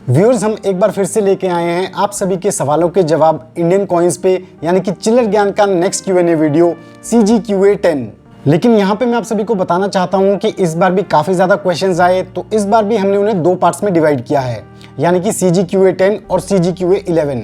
Viewers, हम एक बार फिर से लेके आए हैं आप सभी के सवालों के जवाब इंडियन कॉइन्स पे, यानी कि चिल्लर ज्ञान का नेक्स्ट Q&A वीडियो CGQA 10। लेकिन यहाँ पे मैं आप सभी को बताना चाहता हूँ कि इस बार भी काफ़ी ज़्यादा क्वेश्चंस आए, तो इस बार भी हमने उन्हें दो पार्ट्स में डिवाइड किया है, यानी कि CGQA 10 और CGQA 11।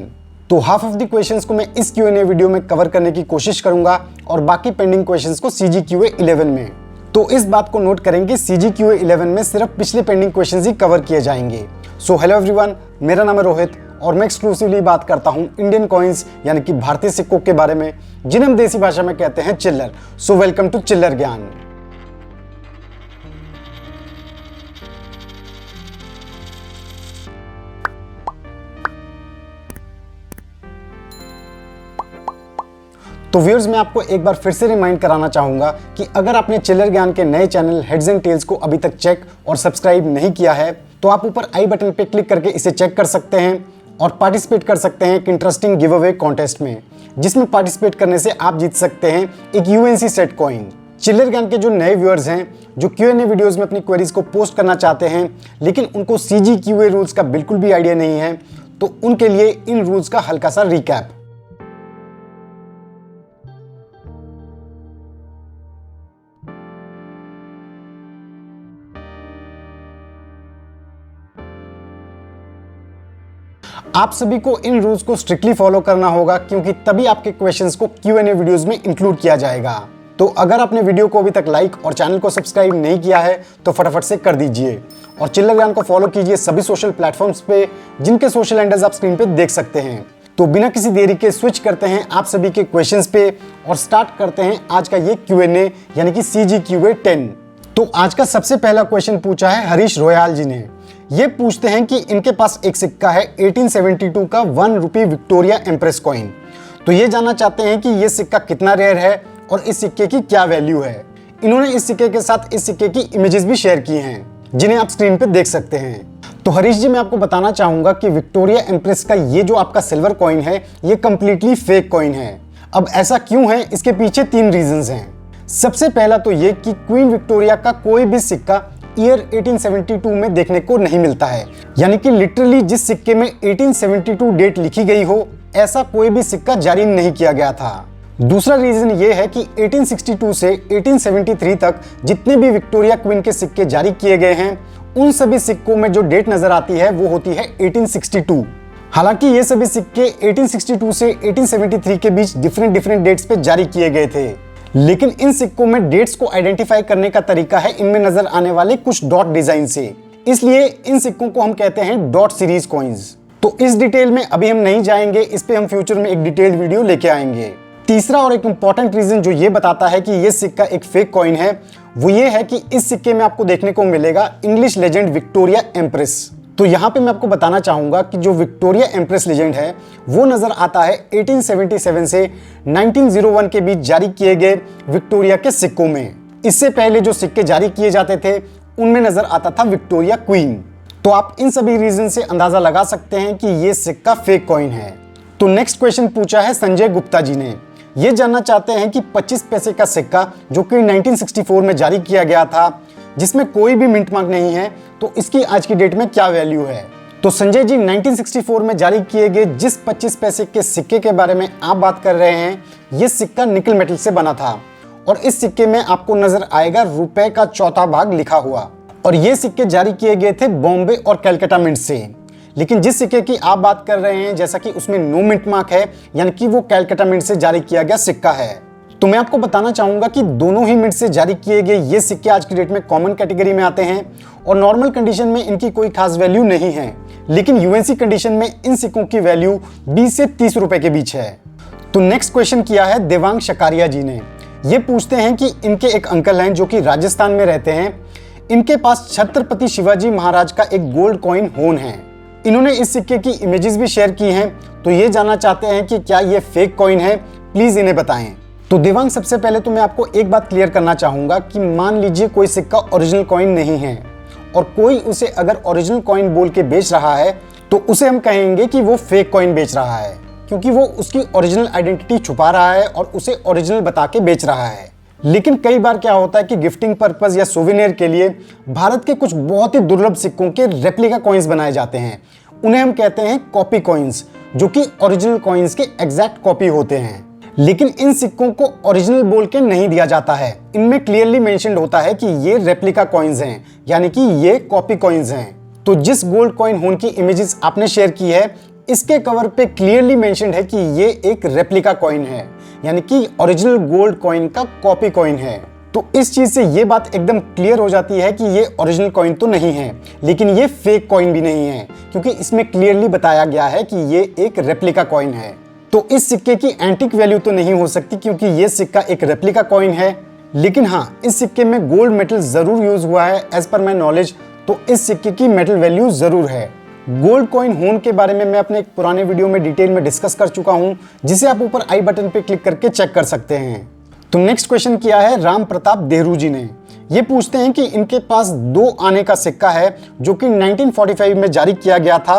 तो हाफ ऑफ द क्वेश्चंस को मैं इस Q&A वीडियो में कवर करने की कोशिश करूंगा और बाकी पेंडिंग क्वेश्चंस को CGQA 11 में। तो इस बात को नोट करेंगे, CGQA 11 में सिर्फ पिछले पेंडिंग क्वेश्चंस ही कवर किए जाएंगे। सो हेलो एवरीवन, मेरा नाम है रोहित और मैं एक्सक्लूसिवली बात करता हूं इंडियन कॉइन्स यानी कि भारतीय सिक्कों के बारे में, जिन्हें हम देसी भाषा में कहते हैं चिल्लर। सो वेलकम टू चिल्लर ज्ञान। तो व्यूअर्स, मैं आपको एक बार फिर से रिमाइंड कराना चाहूंगा कि अगर आपने चिल्लर ज्ञान के नए चैनल हेड्स एंड टेल्स को अभी तक चेक और सब्सक्राइब नहीं किया है, तो आप ऊपर आई बटन पे क्लिक करके इसे चेक कर सकते हैं और पार्टिसिपेट कर सकते हैं एक इंटरेस्टिंग गिव अवे कॉन्टेस्ट में, जिसमें पार्टिसिपेट करने से आप जीत सकते हैं एक UNC सेट कॉइन। चिल्लर ज्ञान के जो नए व्यूअर्स हैं, जो Q&A वीडियोस में अपनी क्वेरीज को पोस्ट करना चाहते हैं लेकिन उनको CGQA रूल्स का बिल्कुल भी आइडिया नहीं है, तो उनके लिए इन रूल्स का हल्का सा रिकैप। आप सभी को इन रूल्स को स्ट्रिक्टली फॉलो करना होगा, क्योंकि तभी आपके क्वेश्चंस को Q&A वीडियोस में इंक्लूड किया जाएगा। तो अगर आपने वीडियो को अभी तक लाइक और चैनल को सब्सक्राइब नहीं किया है तो फटाफट से कर दीजिए और चिल्लर ज्ञान को फॉलो कीजिए सभी सोशल प्लेटफॉर्म्स पे, जिनके सोशल हैंडल्स आप स्क्रीन पे देख सकते हैं। तो बिना किसी देरी के स्विच करते हैं आप सभी के क्वेश्चंस पे और स्टार्ट करते हैं आज का ये Q&A यानी कि CGQA 10। तो आज का सबसे पहला क्वेश्चन पूछा है हरीश रोयाल जी ने। ये पूछते हैं कि इनके पास एक सिक्का है 1872 का 1 रुपये विक्टोरिया एम्प्रेस कॉइन। तो ये जानना चाहते हैं कि ये सिक्का कितना रेयर है और इस सिक्के की क्या वैल्यू है। इन्होंने इस सिक्के के साथ इस सिक्के की इमेजेस भी शेयर की हैं, जिन्हें आप स्क्रीन पे देख सकते हैं। तो हरीश जी, मैं आपको बताना चाहूंगा कि विक्टोरिया एम्प्रेस का ये जो आपका सिल्वर कॉइन है, ये कंप्लीटली फेक कॉइन है। अब ऐसा क्यों है, इसके पीछे 3 रीजंस हैं। सबसे पहला तो ये कि क्वीन विक्टोरिया का कोई भी सिक्का ईयर 1872 में देखने को नहीं मिलता है, यानी कि लिटरली जिस सिक्के में 1872 डेट लिखी गई हो, ऐसा कोई भी सिक्का जारी नहीं किया गया था। दूसरा रीजन ये है कि 1862 से 1873 तक जितने भी विक्टोरिया क्वीन के सिक्के जारी किए गए हैं, उन सभी सिक्कों में जो डेट नजर आती है वो होती है 1862। हालांकि ये सभी सिक्के 1862 से 1873 के बीच डिफरेंट डेट्स पे जारी किए गए थे, लेकिन इन सिक्कों में डेट्स को आइडेंटिफाई करने का तरीका है इनमें नजर आने वाले कुछ डॉट डिजाइन से, इसलिए इन सिक्कों को हम कहते हैं डॉट सीरीज कॉइन्स। तो इस डिटेल में अभी हम नहीं जाएंगे, इस पे हम फ्यूचर में एक डिटेल्ड वीडियो लेके आएंगे। तीसरा और एक इंपॉर्टेंट रीजन जो ये बताता है कि ये सिक्का एक फेक कॉइन है, वो ये है कि इस सिक्के में आपको देखने को मिलेगा इंग्लिश लेजेंड विक्टोरिया एम्प्रेस। तो यहाँ पे मैं आपको बताना चाहूंगा कि जो विक्टोरिया एम्प्रेस लेजेंड है वो नजर आता है 1877 से 1901 के बीच जारी किए गए विक्टोरिया के सिक्कों में। इससे पहले जो सिक्के जारी किए जाते थे उनमें नजर आता था विक्टोरिया क्वीन। तो आप इन सभी रीजन से अंदाजा लगा सकते हैं कि ये सिक्का फेक कॉइन है। तो नेक्स्ट क्वेश्चन पूछा है संजय गुप्ता जी ने। ये जानना चाहते हैं कि 25 पैसे का सिक्का जो कि 1964 में जारी किया गया था, जिसमें कोई भी मिंट मार्क नहीं है, तो इसकी आज की डेट में क्या वैल्यू है। तो संजय जी, 1964 में जारी किए गए जिस 25 पैसे के सिक्के के बारे में आप बात कर रहे हैं, ये सिक्का निकल मेटल से बना था और इस सिक्के में आपको नजर आएगा रुपए का चौथा भाग लिखा हुआ, और ये सिक्के जारी किए गए थे बॉम्बे और कलकत्ता मिंट से। लेकिन जिस सिक्के की आप बात कर रहे हैं, जैसा कि उसमें नो मिंट मार्क है, यानी कि वो कलकत्ता मिंट से जारी किया गया सिक्का है। तो मैं आपको बताना चाहूंगा कि दोनों ही मिंट से जारी किए गए ये सिक्के आज की डेट में कॉमन कैटेगरी में आते हैं और नॉर्मल कंडीशन में इनकी कोई खास वैल्यू नहीं है, लेकिन UNC कंडीशन में इन सिक्कों की वैल्यू 20 से 30 रुपए के बीच है। तो नेक्स्ट क्वेश्चन किया है देवांग शकारिया जी ने। ये पूछते हैं कि इनके एक अंकल हैं जो कि राजस्थान में रहते हैं, इनके पास छत्रपति शिवाजी महाराज का एक गोल्ड कॉइन होन है। इन्होंने इस सिक्के की इमेजेस भी शेयर की हैं, तो ये जानना चाहते हैं कि क्या ये फेक कॉइन है, प्लीज इन्हें बताएं। तो देवांग, सबसे पहले तो मैं आपको एक बात क्लियर करना चाहूंगा कि मान लीजिए कोई सिक्का ओरिजिनल कॉइन नहीं है और कोई उसे अगर ओरिजिनल कॉइन बोल के बेच रहा है, तो उसे हम कहेंगे कि वो फेक कॉइन बेच रहा है, क्योंकि वो उसकी ओरिजिनल आइडेंटिटी छुपा रहा है और उसे ओरिजिनल बता के बेच रहा है। लेकिन कई बार क्या होता है कि गिफ्टिंग पर्पस या सोवेनियर के लिए भारत के कुछ बहुत ही दुर्लभ सिक्कों के रेप्लिका कॉइन्स बनाए जाते हैं, उन्हें हम कहते हैं कॉपी कॉइन्स, जो कि ओरिजिनल कॉइन्स के एग्जैक्ट कॉपी होते हैं। लेकिन इन सिक्कों को ओरिजिनल बोल के नहीं दिया जाता है। इनमें क्लियरली मेंशन्ड होता है कि ये रेप्लिका कॉइन्स हैं, यानी कि ये कॉपी कॉइन्स हैं। तो जिस गोल्ड कॉइन होन की इमेजेस आपने शेयर की है, इसके कवर पे क्लियरली मेंशन्ड है कि ये एक रेप्लिका कॉइन है, यानी कि ओरिजिनल गोल्ड कॉइन का कॉपी कॉइन है। तो इस चीज से ये बात एकदम क्लियर हो जाती है कि ये ओरिजिनल कॉइन तो नहीं है, लेकिन ये फेक कॉइन भी नहीं है, क्योंकि इसमें क्लियरली बताया गया है कि ये एक रेप्लिका कॉइन है। तो इस सिक्के की एंटिक वैल्यू तो नहीं हो सकती, क्योंकि ये सिक्का एक रेप्लिका कॉइन है। लेकिन हाँ, इस सिक्के में गोल्ड मेटल जरूर यूज हुआ है एज पर माई नॉलेज, तो इस सिक्के की मेटल वैल्यू जरूर है। गोल्ड कॉइन होन के बारे में मैं अपने एक पुराने वीडियो में डिटेल में डिस्कस कर चुका हूं, जिसे आप ऊपर आई बटन पे क्लिक करके चेक कर सकते हैं। तो नेक्स्ट क्वेश्चन किया है राम प्रताप देहरू जी ने। ये पूछते हैं कि इनके पास 2 आने का सिक्का है जो कि 1945 में जारी किया गया था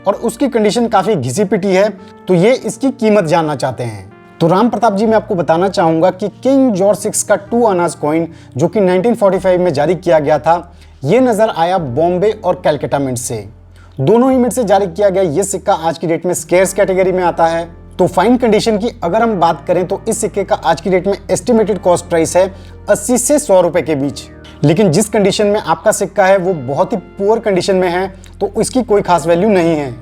और उसकी कंडीशन काफी घिसी पिटी है, तो ये इसकी कीमत जानना चाहते हैं। तो राम प्रताप जी, मैं आपको बताना चाहूंगा कि किंग जॉर्ज 6 का 2 आनास कॉइन जो कि 1945 में जारी किया गया था, ये नजर आया बॉम्बे और कैलकाटा मिंट से। दोनों ही मिंट से जारी किया गया ये सिक्का आज की डेट में स्केर्स कैटेगरी में आता है। तो फाइन कंडीशन की अगर हम बात करें तो इस सिक्के का आज की डेट में एस्टिमेटेड कॉस्ट प्राइस है 80 से 100 रुपए के बीच। लेकिन जिस कंडीशन में आपका सिक्का है वो बहुत ही पुअर कंडीशन में है, तो इसकी कोई खास वैल्यू नहीं है।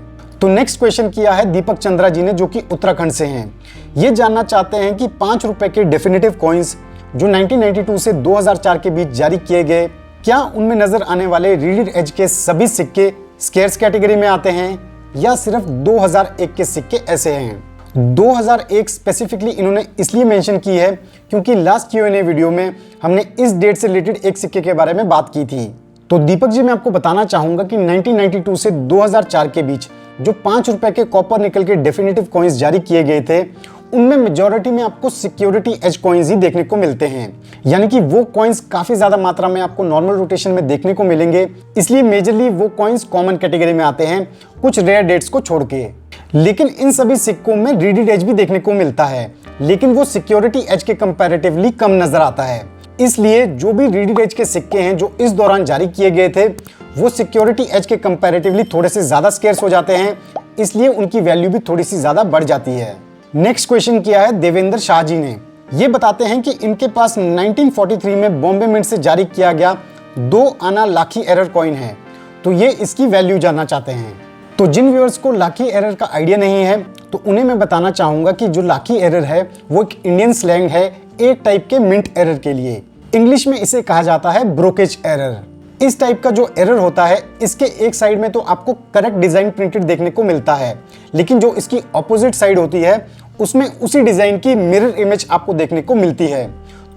तो नेक्स्ट क्वेश्चन किया है दीपक चंद्रा जी ने, जो कि उत्तराखंड से हैं। ये जानना चाहते हैं कि 5 रुपए के डेफिनेटिव कॉइन्स जो 1992 से 2004 के बीच जारी किए गए, क्या उनमें नजर आने वाले रीडेड एज के सभी सिक्के स्केर्स कैटेगरी में आते हैं या सिर्फ 2001 के सिक्के ऐसे हैं। 2001 स्पेसिफिकली इन्होंने इसलिए मेंशन की है क्योंकि लास्ट Q&A वीडियो में हमने इस डेट से रिलेटेड एक सिक्के के बारे में बात की थी। तो दीपक जी, मैं आपको बताना चाहूंगा कि 1992 से 2004 के बीच जो 5 रुपए के कॉपर निकल के डेफिनेटिव कॉइन्स जारी किए गए थे, उनमें मेजॉरिटी में आपको सिक्योरिटी एज कॉइन्स ही देखने को मिलते हैं, यानी कि वो कॉइन्स काफी ज्यादा मात्रा में आपको नॉर्मल रोटेशन में देखने को मिलेंगे। इसलिए मेजरली वो कॉइन्स कॉमन कैटेगरी में आते हैं, कुछ रेयर डेट्स को छोड़ के। लेकिन इन सभी सिक्कों में रीडेड एज भी देखने को मिलता है, लेकिन वो सिक्योरिटी एज के कंपैरेटिवली कम नजर आता है। इसलिए जो भी रीडेड एज के सिक्के हैं जो इस दौरान जारी किए गए थे, वो सिक्योरिटी एज के कंपैरेटिवली थोड़े से ज्यादा स्केर्स हो जाते हैं, इसलिए उनकी वैल्यू भी थोड़ी सी ज्यादा बढ़ जाती है। नेक्स्ट क्वेश्चन किया है देवेंद्र शाह जी ने। ये बताते हैं कि इनके पास 1943 में बॉम्बे मिंट से जारी किया गया 2 आना लाखी एरर कॉइन है, तो ये इसकी वैल्यू जानना चाहते हैं। तो जिन व्यूअर्स को लाखी एरर का आइडिया नहीं है, तो उन्हें मैं बताना चाहूंगा कि जो लाखी एरर है वो एक इंडियन स्लैंग है एक टाइप के मिंट एरर के लिए। इंग्लिश में इसे कहा जाता है ब्रोकेज एरर। इस टाइप का जो एरर होता है, इसके एक साइड में तो आपको करेक्ट डिजाइन प्रिंटेड देखने को मिलता है, लेकिन जो इसकी ऑपोजिट साइड होती है उसमें उसी डिजाइन की मिरर इमेज आपको देखने को मिलती है,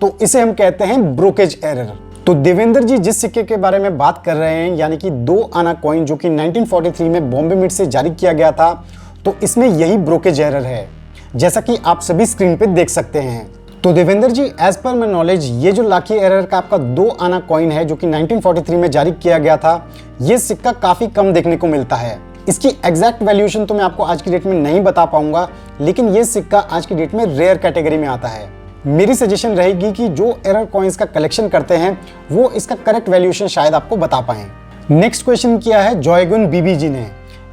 तो इसे हम कहते हैं ब्रोकेज एरर। तो देवेंद्र जी जिस सिक्के के बारे में बात कर रहे हैं, यानी कि 2 आना कॉइन जो कि 1943 में बॉम्बे मिंट से जारी किया गया था, तो इसमें यही ब्रोकेज एरर है, जैसा कि आप सभी स्क्रीन पे देख सकते हैं। तो देवेंद्र जी, एज पर माई नॉलेज ये जो लाखी एरर का आपका 2 आना कॉइन है जो कि 1943 में जारी किया गया था, ये सिक्का काफी कम देखने को मिलता है। इसकी एग्जैक्ट वैल्यूएशन तो मैं आपको आज की डेट में नहीं बता पाऊंगा, लेकिन ये सिक्का आज की डेट में रेयर कैटेगरी में आता है। मेरी सजेशन रहेगी कि जो एरर कॉइन्स का कलेक्शन करते हैं वो इसका करेक्ट वैल्यूएशन शायद आपको बता पाएं। नेक्स्ट क्वेश्चन किया है जॉयगुन बीबी जी ने।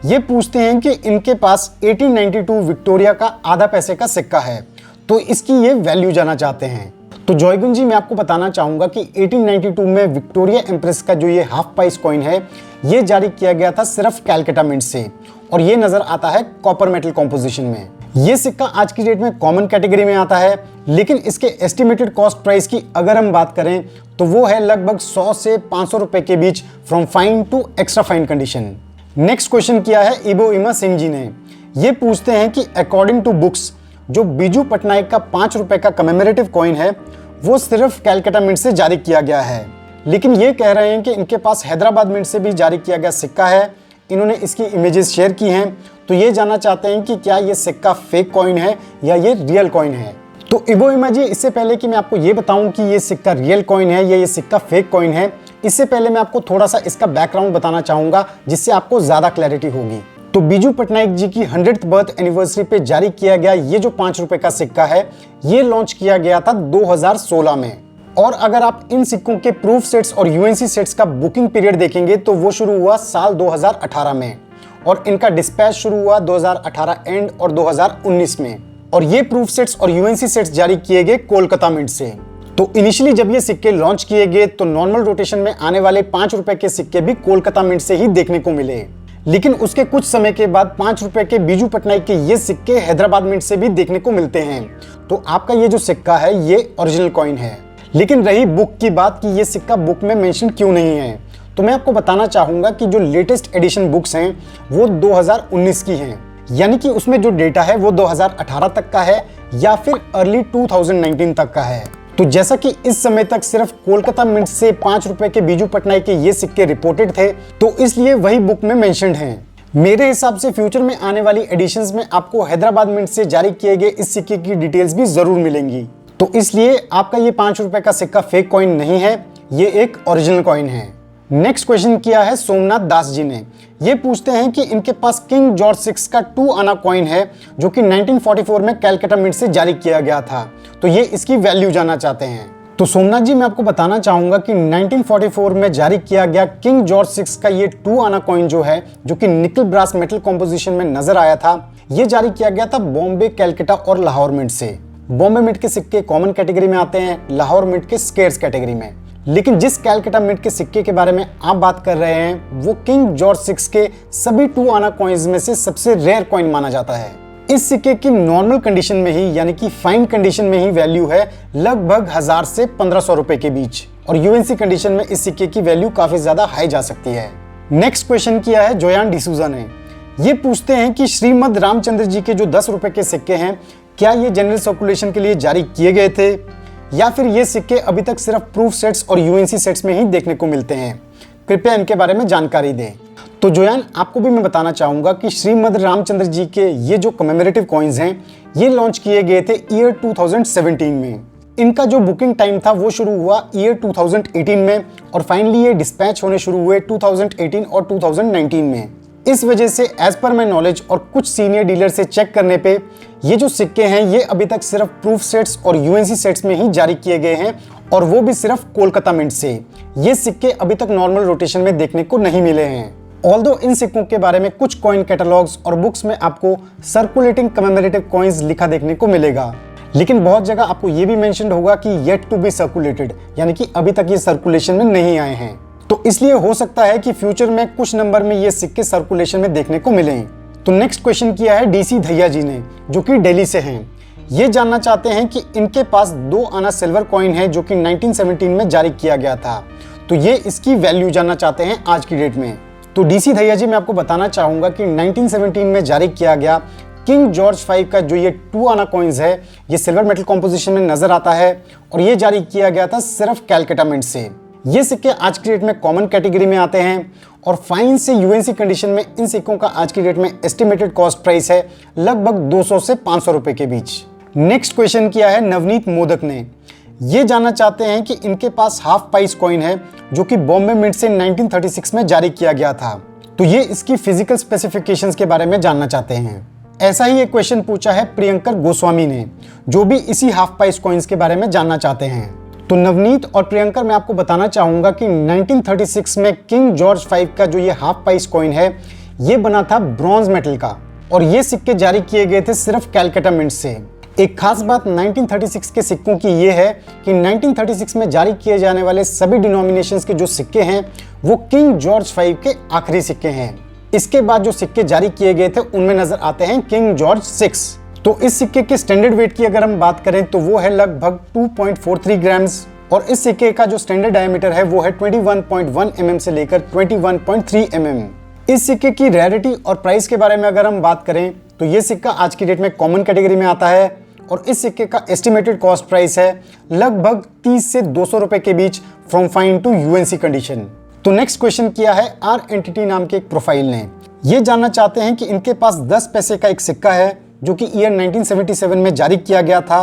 ये पूछते हैं कि इनके पास 1892 विक्टोरिया का आधा पैसे का सिक्का है, तो इसकी ये वैल्यू जानना चाहते हैं। तो जॉयगुन जी, मैं आपको बताना चाहूंगा कि 1892 में विक्टोरिया एम्प्रेस का जो ये हाफ प्राइस कॉइन है, ये जारी किया गया था सिर्फ कैलकाटा मिंट से, और ये नजर आता है कॉपर मेटल कॉम्पोजिशन में। ये सिक्का आज की डेट में कॉमन कैटेगरी में आता है, लेकिन इसके एस्टिमेटेड कॉस्ट प्राइस की अगर हम बात करें तो वो है लगभग 100 से 500 रुपए के बीच, from fine to extra fine condition. Next question किया है इबो इमा सिंह जी ने। ये पूछते हैं कि अकॉर्डिंग टू बुक्स जो बीजू पटनायक का 5 रुपए का कमेमोरेटिव कॉइन है, वो सिर्फ कैलकाटा मिंट से जारी किया गया है, लेकिन ये कह रहे हैं कि इनके पास हैदराबाद मिंट से भी जारी किया गया सिक्का है। इन्होंने इसकी इमेजेस शेयर की हैं, तो ये जानना चाहते हैं कि क्या ये सिक्का फेक कॉइन है या ये रियल कॉइन है। तो इबो इमा जी, इससे पहले कि मैं आपको ये बताऊं कि ये सिक्का रियल कॉइन है या ये सिक्का फेक कॉइन है, इससे पहले मैं आपको थोड़ा सा इसका बैकग्राउंड बताना चाहूंगा, जिससे आपको ज्यादा क्लैरिटी होगी। तो बीजू पटनायक जी की 100th बर्थ एनिवर्सरी पे जारी किया गया ये जो 5 रुपए का सिक्का है, ये लॉन्च किया गया था 2016 में। और अगर आप इन सिक्कों के प्रूफ सेट्स और यूएनसी सेट्स का बुकिंग पीरियड देखेंगे तो वो शुरू हुआ साल 2018 में, और इनका डिस्पैच शुरू हुआ 2018 एंड और 2019 में। और ये प्रूफ सेट्स और यूएनसी सेट्स जारी किए गए कोलकाता मिंट से। तो इनिशियली जब ये सिक्के लॉन्च किए गए तो नॉर्मल रोटेशन में आने वाले 5 रुपए के सिक्के भी कोलकाता मिंट से ही देखने को मिले, लेकिन उसके कुछ समय के बाद 5 रुपए के बीजू पटनायक के ये सिक्के हैदराबाद मिंट से भी देखने को मिलते हैं। तो आपका ये जो सिक्का है ये ओरिजिनल कॉइन है। लेकिन रही बुक की बात कि ये सिक्का बुक में मेंशन क्यों नहीं है, तो मैं आपको बताना चाहूंगा कि जो लेटेस्ट एडिशन बुक्स हैं वो 2019 की हैं, यानी कि उसमें जो डेटा है वो 2018 तक का है या फिर अर्ली 2019 तक का है। तो जैसा कि इस समय तक सिर्फ कोलकाता मिंट से 5 रुपए के बीजू पटनायक के ये सिक्के रिपोर्टेड थे, तो इसलिए वही बुक में मेंशन्ड हैं। मेरे हिसाब से फ्यूचर में आने वाली एडिशंस में आपको हैदराबाद मिंट से जारी किए गए इस सिक्के की डिटेल्स भी जरूर मिलेंगी। तो इसलिए आपका ये 5 रुपए का सिक्का फेक कॉइन नहीं है, ये एक ओरिजिनल कॉइन है। नेक्स्ट क्वेश्चन किया है सोमनाथ दास जी ने। ये पूछते हैं कि इनके पास किंग जॉर्ज 6 का 2 आना कॉइन है जो कि 1944 में कैलकाटा मिंट से जारी किया गया था, तो ये इसकी वैल्यू जानना चाहते हैं। तो सोमनाथ जी मैं आपको बताना चाहूंगा कि 1944 में जारी किया गया किंग जॉर्ज 6 का ये 2 आना कॉइन जो है, जो कि निकल ब्रास मेटल कॉम्पोजिशन में नजर आया था, ये जारी किया गया था बॉम्बे, कैलकाटा और लाहौर मिंट से। बॉम्बे मिंट के सिक्के कॉमन कैटेगरी में आते हैं, लाहौर मिंट के स्केर्स कैटेगरी में। लेकिन जिस कैलकाटा मिंट के सिक्के के बारे में आप बात कर रहे हैं वो किंग जॉर्ज 6 के सभी 2 आना कॉइन्स में से सबसे रेयर कॉइन माना जाता है। इस सिक्के की नॉर्मल कंडीशन में ही यानी कि फाइन कंडीशन में ही वैल्यू है लगभग 1000 से 1500 रुपए के बीच, और यूएनसी कंडीशन में इस सिक्के की वैल्यू काफी ज्यादा हाई जा सकती है। नेक्स्ट क्वेश्चन किया है जोयान डिसूजा ने। ये पूछते हैं कि श्रीमद रामचंद्र जी के जो 10 रुपए के सिक्के हैं, क्या ये जनरल सर्कुलेशन के लिए जारी किए गए थे या फिर ये सिक्के अभी तक सिर्फ प्रूफ सेट्स और यूएनसी सेट्स में ही देखने को मिलते हैं? कृपया इनके बारे में जानकारी दें। तो जोयान आपको भी मैं बताना चाहूंगा कि श्रीमद रामचंद्र जी के ये जो कमेमोरेटिव कॉइन्स हैं ये लॉन्च किए गए थे ईयर 2017 में। इनका जो बुकिंग टाइम था वो शुरू हुआ ईयर 2018 में और फाइनली ये डिस्पैच होने शुरू हुए 2018 और 2019 में। इस वजह से एज पर माई नॉलेज और कुछ सीनियर डीलर से चेक करने पे ये जो सिक्के हैं ये अभी तक सिर्फ प्रूफ सेट्स और यूएनसी सेट्स में ही जारी किए गए हैं, और वो भी सिर्फ कोलकाता मिंट से। ये सिक्के अभी तक नॉर्मल रोटेशन में देखने को नहीं मिले हैं। ऑल्दो इन सिक्कों के बारे में कुछ कॉइन कैटलॉग्स और बुक्स में आपको सर्कुलेटिंग कमेमोरेटिव कॉइन्स लिखा देखने को मिलेगा, लेकिन बहुत जगह आपको ये भी मेंशन्ड होगा कि येट टू बी सर्कुलेटेड, यानी कि अभी तक ये सर्कुलेशन में नहीं आए हैं। तो इसलिए हो सकता है कि फ्यूचर में कुछ नंबर में ये सिक्के सर्कुलेशन में देखने को मिलें। तो नेक्स्ट क्वेश्चन किया है डीसी धैया जी ने, जो कि दिल्ली से हैं। ये जानना चाहते हैं कि इनके पास 2 आना सिल्वर कॉइन है जो कि 1917 में जारी किया गया था, तो ये इसकी वैल्यू जानना चाहते हैं आज की डेट में। तो डीसी धैया जी मैं आपको बताना चाहूंगा कि 1917 में जारी किया गया किंग जॉर्ज 5 का जो ये 2 आना कॉइन्स है ये सिल्वर मेटल कॉम्पोजिशन में नजर आता है, और ये जारी किया गया था सिर्फ कैलकाटा मिंट से। ये सिक्के आज की डेट में कॉमन कैटेगरी में आते हैं, और फाइन से यूएनसी कंडीशन में इन सिक्कों का आज की डेट में एस्टिमेटेड कॉस्ट प्राइस है लगभग 200 से 500 रुपए के बीच। नेक्स्ट क्वेश्चन किया है नवनीत मोदक ने। ये जानना चाहते हैं कि इनके पास हाफ पाइस कॉइन है जो कि बॉम्बे मिंट से 1936 में जारी किया गया था, तो ये इसकी फिजिकल स्पेसिफिकेशंस के बारे में जानना चाहते हैं। ऐसा ही एक क्वेश्चन पूछा है प्रियंकर गोस्वामी ने, जो भी इसी हाफ पाइस कॉइन्स के बारे में जानना चाहते हैं। तो नवनीत और प्रियंकर मैं आपको बताना चाहूंगा कि 1936 में किंग जॉर्ज 5 का जो ये हाफ पाइस कॉइन है ये बना था ब्रॉन्ज मेटल का, और ये सिक्के जारी किए गए थे सिर्फ कैलकाटा मिंट से। एक खास बात 1936 के सिक्कों की ये है कि 1936 में जारी किए जाने वाले सभी डिनोमिनेशंस के जो सिक्के हैं वो किंग जॉर्ज 5 के आखिरी सिक्के हैं। इसके बाद जो सिक्के जारी किए गए थे उनमें नजर आते हैं किंग जॉर्ज 6। तो इस सिक्के के स्टैंडर्ड वेट की अगर हम बात करें तो वो है लगभग 2.43 ग्राम्स, और इस सिक्के का जो स्टैंडर्ड डायमीटर है वो है 21.1 mm से लेकर 21.3 mm। इस सिक्के की रेयरिटी और प्राइस के बारे में अगर हम बात करें तो ये सिक्का आज की डेट में कॉमन कैटेगरी में आता है, और इस सिक्के का एस्टिमेटेड कॉस्ट प्राइस है लगभग 30 से 200 रुपए के बीच from fine to UNC condition. तो नेक्स्ट क्वेश्चन किया है आर एंटिटी नाम के एक प्रोफाइल ने। ये जानना चाहते हैं कि इनके पास 10 पैसे का एक सिक्का है जो कि ईयर 1977 में जारी किया गया था,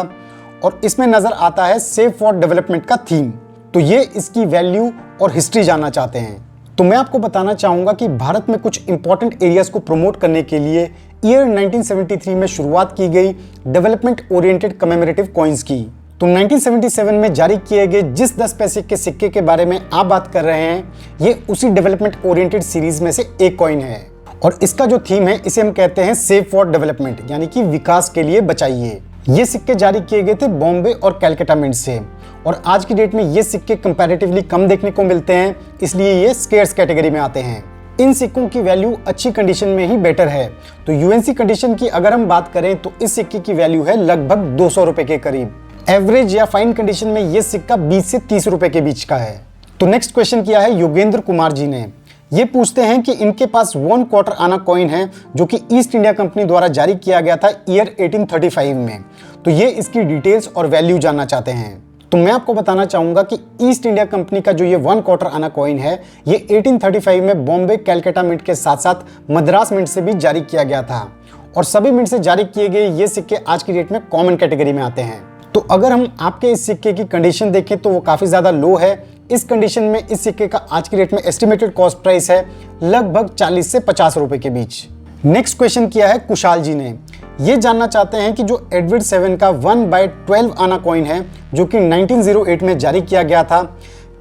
और इसमें नजर आता है सेव फॉर डेवलपमेंट का थीम। तो ये इसकी वैल्यू और हिस्ट्री जानना चाहते हैं। तो मैं आपको बताना चाहूंगा कि भारत में कुछ इंपॉर्टेंट एरियाज को प्रमोट करने के लिए ईयर 1973 में शुरुआत की गई डेवलपमेंट ओरिएंटेड कमेमोरेटिव कॉइन्स की। तो 1977 में जारी किए गए जिस 10 पैसे के सिक्के के बारे में आप बात कर रहे हैं ये उसी डेवलपमेंट ओरिएंटेड सीरीज में से एक कॉइन है, और इसका जो थीम है इसे हम कहते हैं सेव फॉर डेवलपमेंट, यानी कि विकास के लिए बचाइए। ये सिक्के जारी किए गए थे बॉम्बे और कैलकाटा मिंट से, और आज की डेट में ये सिक्के कंपैरेटिवली कम देखने को मिलते हैं, इसलिए ये स्केर्स कैटेगरी में आते हैं। इन सिक्कों की वैल्यू अच्छी कंडीशन में ही बेटर है। तो यूएनसी कंडीशन की अगर हम बात करें तो इस सिक्के की वैल्यू है लगभग 200 रुपए के करीब। एवरेज या फाइन कंडीशन में ये सिक्का 20 से 30 रुपए के बीच का है। तो नेक्स्ट क्वेश्चन किया है योगेंद्र कुमार जी ने। ये पूछते हैं कि इनके पास 1 क्वार्टर आना कॉइन है जो कि ईस्ट इंडिया कंपनी द्वारा जारी किया गया था ईयर 1835 में। तो ये इसकी डिटेल्स और वैल्यू जानना चाहते हैं। तो मैं आपको बताना चाहूंगा कि ईस्ट इंडिया कंपनी का जो ये 1 क्वार्टर आना कॉइन है ये 1835 में बॉम्बे कैलकाटा मिंट के साथ साथ मद्रास मिंट से भी जारी किया गया था, और सभी मिंट से जारी किए गए ये सिक्के आज की डेट में कॉमन कैटेगरी में आते हैं। तो अगर हम आपके इस सिक्के की कंडीशन देखें तो वो काफी ज्यादा लो है। इस कंडीशन में इस सिक्के का आज की डेट में एस्टिमेटेड कॉस्ट प्राइस है लगभग 40 से 50 रुपए के बीच। नेक्स्ट क्वेश्चन किया है कुशाल जी ने। ये जानना चाहते हैं कि जो एडवर्ड 7 का 1/12 आना कॉइन है जो कि 1908 में जारी किया गया था,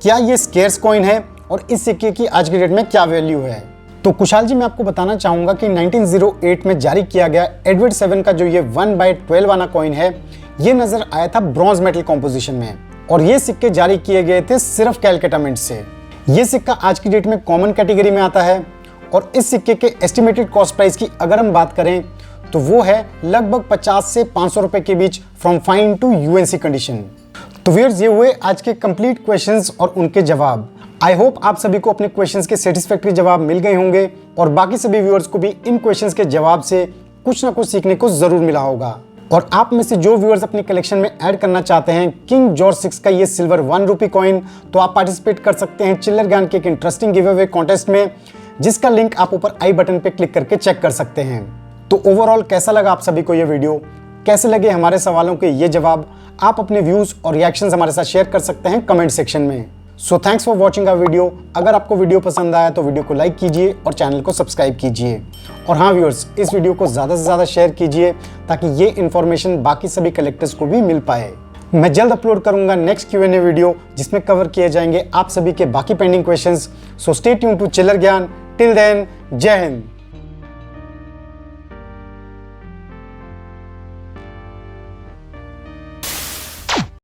क्या ये स्केर्स कॉइन है और इस सिक्के की आज की डेट में क्या वैल्यू है। तो कुशाल जी मैं आपको बताना चाहूंगा कि 1908 में जारी किया गया एडवर्ड 7 का जो ये 1/12 आना कॉइन है ये नजर आया था ब्रॉन्ज मेटल कॉम्पोजिशन में, और ये सिक्के जारी किए गए थे सिर्फ कैलकाटा मिंट से। ये सिक्का आज की डेट में कॉमन कैटेगरी में आता है, और इस सिक्के के एस्टिमेटेड कॉस्ट प्राइस की अगर हम बात करें तो वो है लगभग 50 से 500 रुपए के बीच from fine to UNC condition. तो व्यूअर्स ये हुए आज के कंप्लीट क्वेश्चंस और उनके जवाब। आई होप आप सभी को अपने क्वेश्चंस के सेटिस्फैक्टरी जवाब मिल गए होंगे, और बाकी सभी व्यूअर्स को भी इन क्वेश्चंस के जवाब से कुछ ना कुछ सीखने को जरूर मिला होगा। और आप में से जो व्यूअर्स अपने कलेक्शन में ऐड करना चाहते हैं किंग जॉर्ज 6 का ये सिल्वर 1 रुपी कॉइन, तो आप पार्टिसिपेट कर सकते हैं चिल्लर ज्ञान के एक इंटरेस्टिंग गिव अवे कॉन्टेस्ट में, जिसका लिंक आप ऊपर आई बटन पे क्लिक करके चेक कर सकते हैं। तो ओवरऑल कैसा लगा आप सभी को ये वीडियो, कैसे लगे हमारे सवालों के ये जवाब, आप अपने व्यूज और रिएक्शंस हमारे साथ शेयर कर सकते हैं कमेंट सेक्शन में। So thanks for watching our video. अगर आपको वीडियो पसंद आया तो वीडियो को लाइक कीजिए और चैनल को सब्सक्राइब कीजिए। और हाँ व्यूअर्स, इस वीडियो को ज़्यादा से ज़्यादा शेयर कीजिए ताकि ये इन्फॉर्मेशन बाकी सभी कलेक्टर्स को भी मिल पाए। मैं जल्द अपलोड करूंगा नेक्स्ट Q&A वीडियो जिसमें कवर किए जाएंगे आप सभी के बाकी pending questions. So stay tune to Chillar Gyan. Till then, जय हिंद।